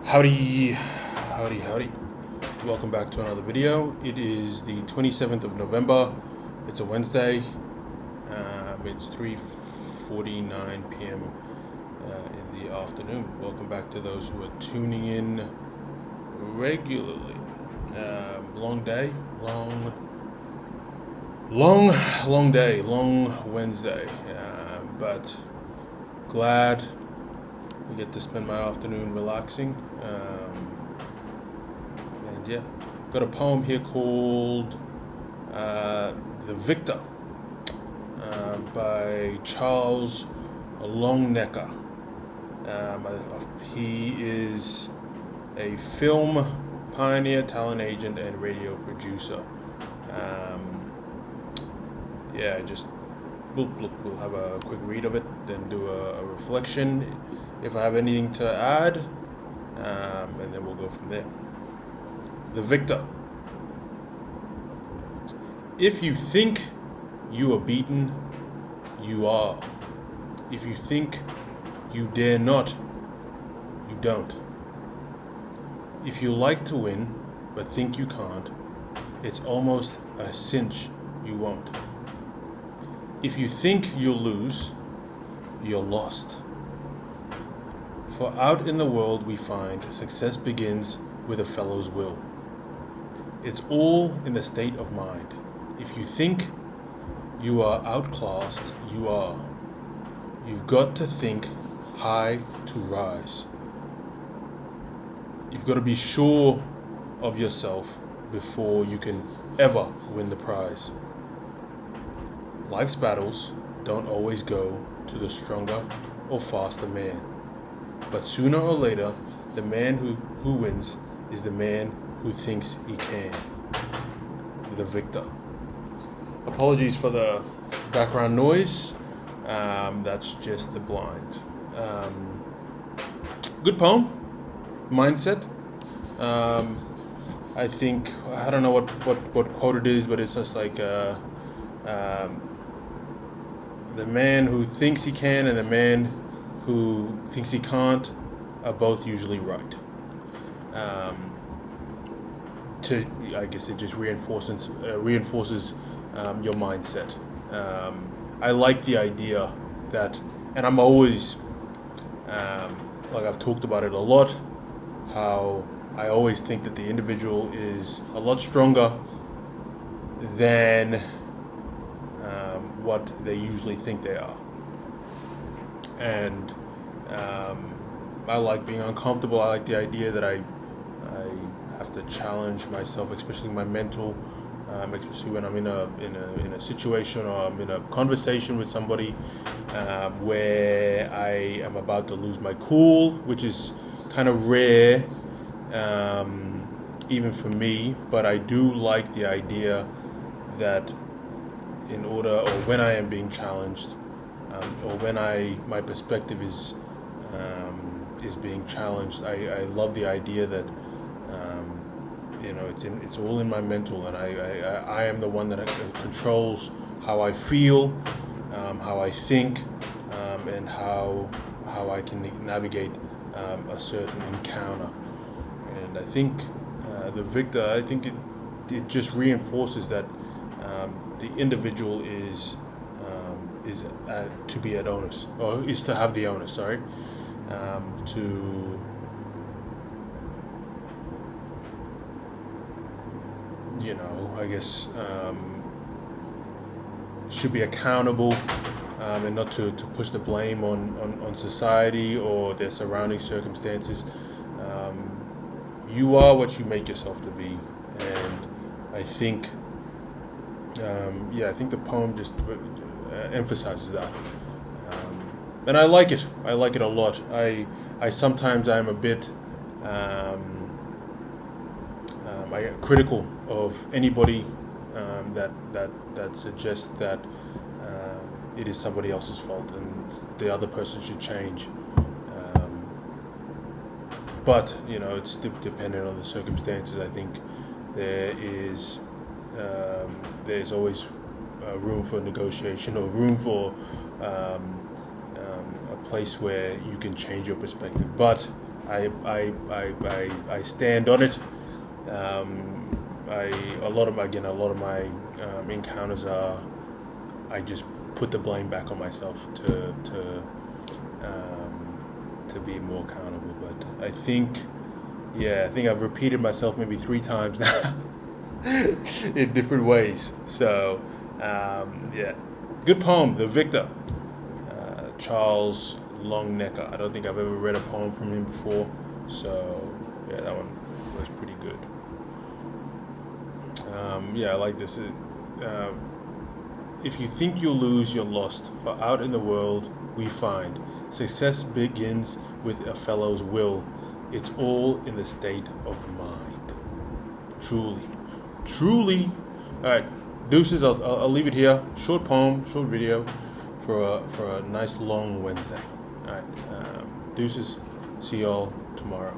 Howdy, howdy, howdy. Welcome back to another video. It is the 27th of November. It's a Wednesday. It's 3:49 p.m. In the afternoon. Welcome back to those who are tuning in regularly. Long day, long day, long Wednesday. But glad I get to spend my afternoon relaxing. And yeah, got a poem here called The Victor by Charles Longenecker. He is a film pioneer, talent agent, and radio producer. We'll have a quick read of it, then do a reflection if I have anything to add, and then we'll go from there. The Victor. If you think you are beaten, you are. If you think you dare not, you don't. If you like to win, but think you can't, it's almost a cinch you won't. If you think you'll lose, you're lost. For out in the world we find success begins with a fellow's will. It's all in the state of mind. If you think you are outclassed, you are. You've got to think high to rise. You've got to be sure of yourself before you can ever win the prize. Life's battles don't always go to the stronger or faster man. But sooner or later, the man who wins is the man who thinks he can. The Victor. Apologies for the background noise. That's just the blind. Good poem. Mindset. I think, I don't know what quote it is, but it's just like the man who thinks he can and the man who thinks he can't are both usually right. I guess it just reinforces your mindset. I like the idea that, and I'm always, like I've talked about it a lot, how I always think that the individual is a lot stronger than what they usually think they are. And I like being uncomfortable. I like the idea that I have to challenge myself, especially my mental, especially when I'm in a situation or I'm in a conversation with somebody where I am about to lose my cool, which is kind of rare, even for me. But I do like the idea that in order, or when I am being challenged, or when my perspective is being challenged, I love the idea that it's all in my mental, and I am the one that controls how I feel, how I think, and how I can navigate a certain encounter. And I think the Victor, I think it just reinforces that the individual is to be at onus, or is to have the onus. Sorry, to I guess should be accountable, and not to push the blame on society or their surrounding circumstances. You are what you make yourself to be, and I think I think the poem just emphasizes that, and I like it. I like it a lot. I sometimes I'm a bit critical of anybody that suggests that it is somebody else's fault and the other person should change. But it's dependent on the circumstances. I think there's always room for negotiation, or room for a place where you can change your perspective. But I stand on it. A lot of my encounters are, I just put the blame back on myself to be more accountable. But I think I've repeated myself maybe 3 times now in different ways. So good poem, The Victor, Charles Longenecker. I don't think I've ever read a poem from him before, so yeah, that one was pretty good. I like this. If you think you'll lose, you're lost. For out in the world we find success begins with a fellow's will. It's all in the state of mind. Truly. All right, deuces. I'll leave it here. Short poem, short video, for a nice long Wednesday. All right, deuces. See y'all tomorrow.